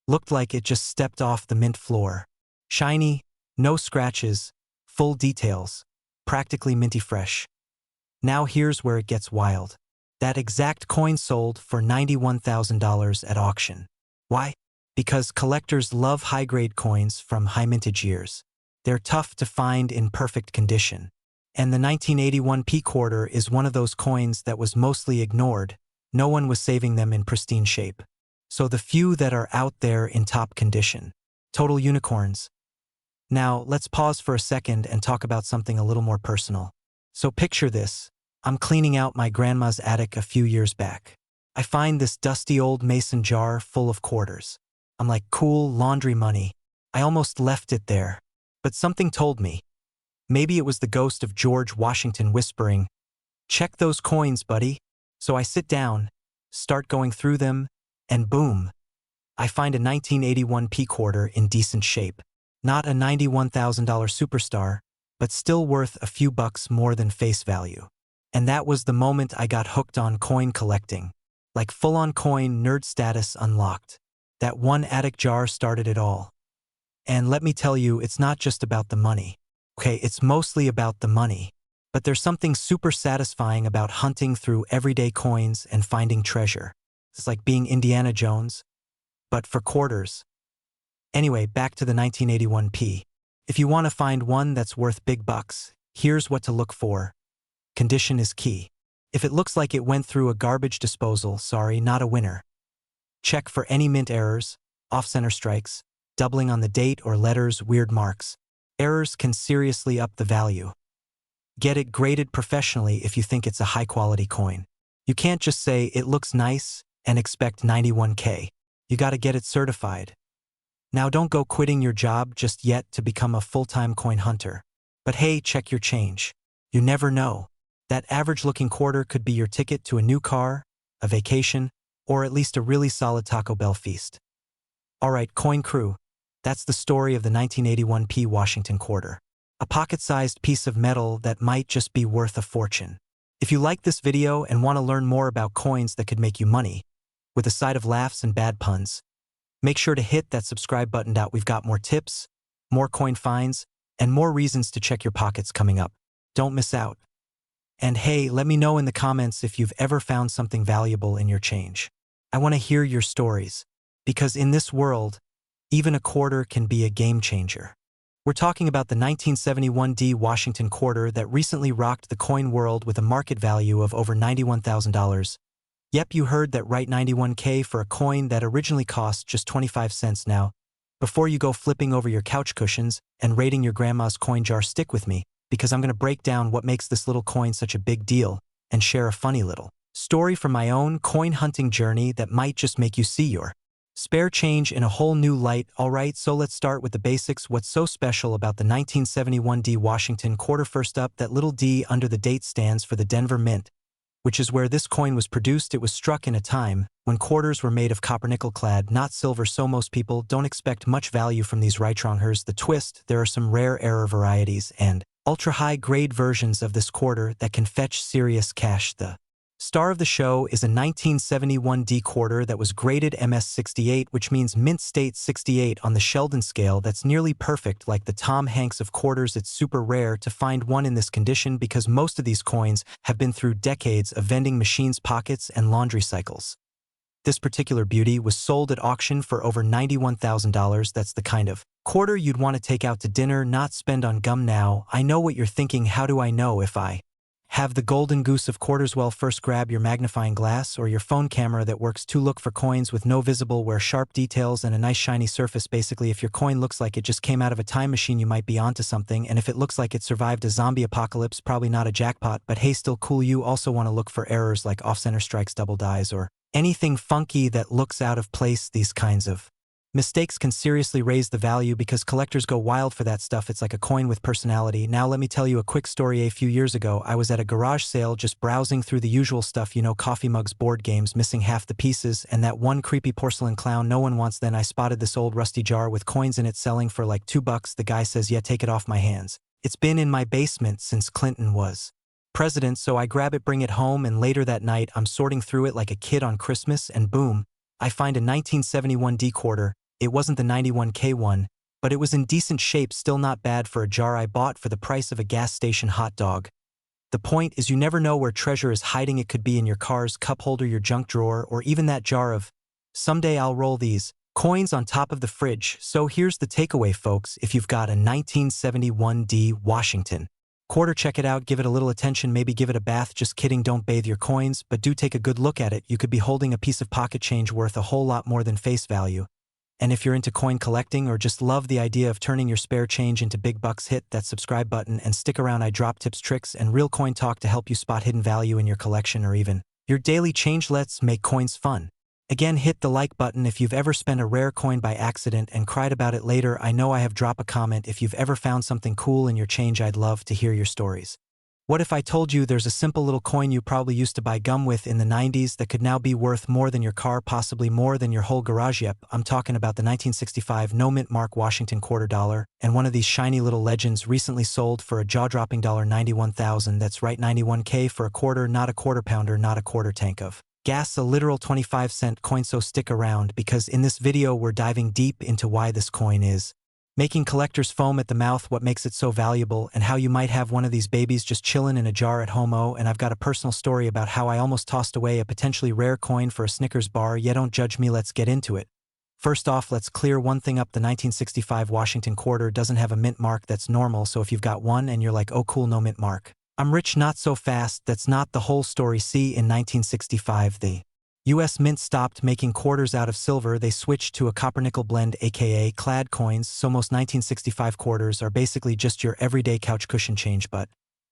looked like it just stepped off the mint floor. Shiny, no scratches, full details, practically minty fresh. Now here's where it gets wild. That exact coin sold for $91,000 at auction. Why? Because collectors love high-grade coins from high mintage years. They're tough to find in perfect condition. And the 1981p quarter is one of those coins that was mostly ignored. No one was saving them in pristine shape. So the few that are out there in top condition. Total unicorns. Now, let's pause for a second and talk about something a little more personal. So picture this. I'm cleaning out my grandma's attic a few years back. I find this dusty old mason jar full of quarters. I'm like, cool, laundry money. I almost left it there. But something told me. Maybe it was the ghost of George Washington whispering, "Check those coins, buddy." So I sit down, start going through them, and boom. I find a 1981p quarter in decent shape. Not a $91,000 superstar, but still worth a few bucks more than face value. And that was the moment I got hooked on coin collecting. Like full-on coin nerd status unlocked. That one attic jar started it all. And let me tell you, it's not just about the money. Okay, it's mostly about the money. But there's something super satisfying about hunting through everyday coins and finding treasure. It's like being Indiana Jones, but for quarters. Anyway, back to the 1981p. If you want to find one that's worth big bucks, here's what to look for. Condition is key. If it looks like it went through a garbage disposal, sorry, not a winner. Check for any mint errors, off-center strikes, doubling on the date or letters, weird marks. Errors can seriously up the value. Get it graded professionally if you think it's a high-quality coin. You can't just say it looks nice and expect 91K. You gotta get it certified. Now don't go quitting your job just yet to become a full-time coin hunter. But hey, check your change. You never know. That average-looking quarter could be your ticket to a new car, a vacation, or at least a really solid Taco Bell feast. Alright, coin crew. That's the story of the 1981p Washington quarter. A pocket-sized piece of metal that might just be worth a fortune. If you like this video and want to learn more about coins that could make you money, with a side of laughs and bad puns, make sure to hit that subscribe button. We've got more tips, more coin finds, and more reasons to check your pockets coming up. Don't miss out. And hey, let me know in the comments if you've ever found something valuable in your change. I want to hear your stories, because in this world, even a quarter can be a game changer. We're talking about the 1971D Washington quarter that recently rocked the coin world with a market value of over $91,000. Yep, you heard that right, 91K for a coin that originally cost just 25 cents now. Before you go flipping over your couch cushions and raiding your grandma's coin jar, stick with me, because I'm going to break down what makes this little coin such a big deal and share a funny little story from my own coin hunting journey that might just make you see your spare change in a whole new light. Alright, so let's start with the basics. What's so special about the 1971D Washington quarter? First up, that little D under the date stands for the Denver Mint, which is where this coin was produced. It was struck in a time when quarters were made of copper nickel clad, not silver, so most people don't expect much value from these Reitrongers. The twist, there are some rare error varieties and ultra-high grade versions of this quarter that can fetch serious cash. The star of the show is a 1971D quarter that was graded MS68, which means mint state 68 on the Sheldon scale. That's nearly perfect, like the Tom Hanks of quarters. It's super rare to find one in this condition because most of these coins have been through decades of vending machines, pockets, and laundry cycles. This particular beauty was sold at auction for over $91,000. That's the kind of quarter you'd want to take out to dinner, not spend on gum. Now, I know what you're thinking. How do I know if I have the golden goose of quarters? Well, first grab your magnifying glass or your phone camera that works to look for coins with no visible wear, sharp details, and a nice shiny surface. Basically, if your coin looks like it just came out of a time machine, you might be onto something, and if it looks like it survived a zombie apocalypse, probably not a jackpot, but hey, still cool. You also want to look for errors like off-center strikes, double dies, or anything funky that looks out of place. These kinds of mistakes can seriously raise the value because collectors go wild for that stuff. It's like a coin with personality. Now let me tell you a quick story. A few years ago, I was at a garage sale just browsing through the usual stuff, coffee mugs, board games, missing half the pieces, and that one creepy porcelain clown no one wants. Then I spotted this old rusty jar with coins in it selling for like $2. The guy says, "Yeah, take it off my hands. It's been in my basement since Clinton was president." So I grab it, bring it home, and later that night I'm sorting through it like a kid on Christmas, and boom, I find a 1971 D quarter. It wasn't the 91K one, but it was in decent shape, still not bad for a jar I bought for the price of a gas station hot dog. The point is, you never know where treasure is hiding. It could be in your car's cup holder, your junk drawer, or even that jar of "someday I'll roll these" coins on top of the fridge. So here's the takeaway, folks. If you've got a 1971 D Washington quarter, check it out, give it a little attention, maybe give it a bath. Just kidding, don't bathe your coins, but do take a good look at it. You could be holding a piece of pocket change worth a whole lot more than face value. And if you're into coin collecting or just love the idea of turning your spare change into big bucks, hit that subscribe button and stick around. I drop tips, tricks, and real coin talk to help you spot hidden value in your collection or even your daily change. Let's make coins fun. Again, hit the like button if you've ever spent a rare coin by accident and cried about it later. I know I have. Drop a comment if you've ever found something cool in your change. I'd love to hear your stories. What if I told you there's a simple little coin you probably used to buy gum with in the 90s that could now be worth more than your car, possibly more than your whole garage? Yep, I'm talking about the 1965 no mint mark Washington quarter dollar, and one of these shiny little legends recently sold for a jaw-dropping $91,000. That's right, 91K for a quarter, not a quarter pounder, not a quarter tank of gas, a literal 25-cent coin. So stick around, because in this video we're diving deep into why this coin is making collectors foam at the mouth, what makes it so valuable, and how you might have one of these babies just chillin' in a jar at home. Oh, and I've got a personal story about how I almost tossed away a potentially rare coin for a Snickers bar. Yeah, don't judge me, let's get into it. First off, let's clear one thing up. The 1965 Washington quarter doesn't have a mint mark. That's normal, so if you've got one and you're like, "Oh cool, no mint mark, I'm rich," not so fast. That's not the whole story. See, in 1965 the U.S. Mint stopped making quarters out of silver. They switched to a copper-nickel blend, aka clad coins, so most 1965 quarters are basically just your everyday couch cushion change. But,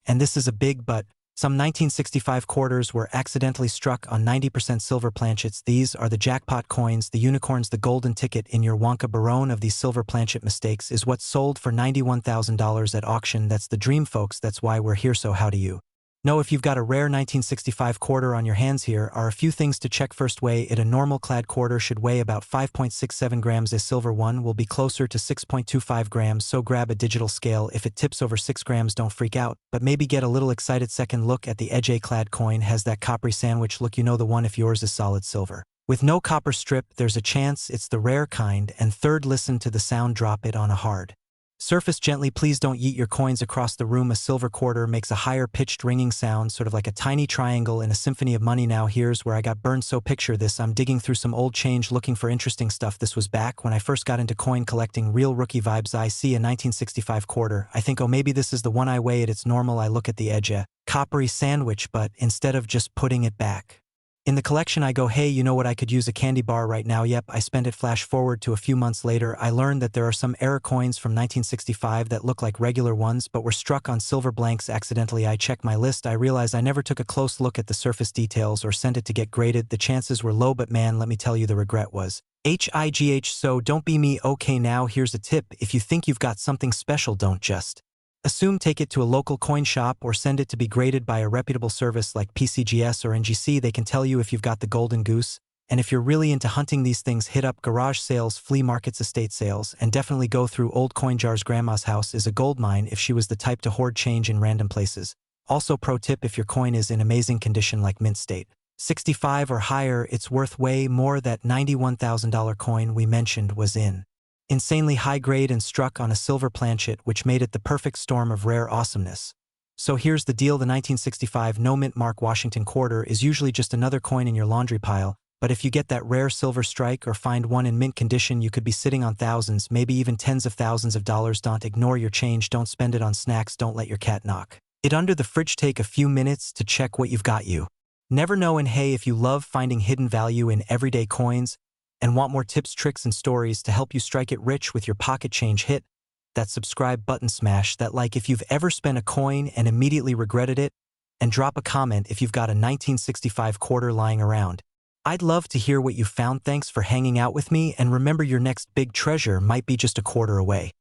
and this is a big but, some 1965 quarters were accidentally struck on 90% silver planchets. These are the jackpot coins, the unicorns, the golden ticket in your Wonka. Baron of these silver planchet mistakes is what sold for $91,000 at auction. That's the dream, folks. That's why we're here. So how do you know if you've got a rare 1965 quarter on your hands? Here are a few things to check. First, weigh it. A normal clad quarter should weigh about 5.67 grams. A silver one will be closer to 6.25 grams, so grab a digital scale. If it tips over 6 grams, don't freak out, but maybe get a little excited. Second, look at the edge. A clad coin has that coppery sandwich look. You know the one. If yours is solid silver with no copper strip, there's a chance it's the rare kind. And third, listen to the sound. Drop it on a hard surface gently. Please don't yeet your coins across the room. A silver quarter makes a higher pitched ringing sound, sort of like a tiny triangle in a symphony of money. Now here's where I got burned. So picture this. I'm digging through some old change looking for interesting stuff. This was back when I first got into coin collecting, real rookie vibes. I see a 1965 quarter. I think, oh, maybe this is the one. I weigh it. It's normal. I look at the edge, a coppery sandwich, but instead of just putting it back in the collection, I go, hey, you know what, I could use a candy bar right now. Yep, I spend it. Flash forward to a few months later. I learned that there are some error coins from 1965 that look like regular ones but were struck on silver blanks accidentally. I check my list. I realize I never took a close look at the surface details or sent it to get graded. The chances were low, but man, let me tell you, the regret was HIGH. So don't be me. Okay, now here's a tip. If you think you've got something special, don't just assume. Take it to a local coin shop or send it to be graded by a reputable service like PCGS or NGC. They can tell you if you've got the golden goose. And if you're really into hunting these things, hit up garage sales, flea markets, estate sales, and definitely go through old coin jars. Grandma's house is a gold mine if she was the type to hoard change in random places. Also, pro tip, if your coin is in amazing condition like mint state 65 or higher, it's worth way more. That $91,000 coin we mentioned was in insanely high grade and struck on a silver planchet, which made it the perfect storm of rare awesomeness. So here's the deal. The 1965 no mint mark Washington quarter is usually just another coin in your laundry pile, But if you get that rare silver strike or find one in mint condition, you could be sitting on thousands, maybe even tens of thousands of dollars. Don't ignore your change, don't spend it on snacks, don't let your cat knock it under the fridge. Take a few minutes to check what you've got. You never know. And hey, if you love finding hidden value in everyday coins and want more tips, tricks, and stories to help you strike it rich with your pocket change, hit that subscribe button, smash that like if you've ever spent a coin and immediately regretted it, and drop a comment if you've got a 1965 quarter lying around. I'd love to hear what you found. Thanks for hanging out with me, and remember, your next big treasure might be just a quarter away.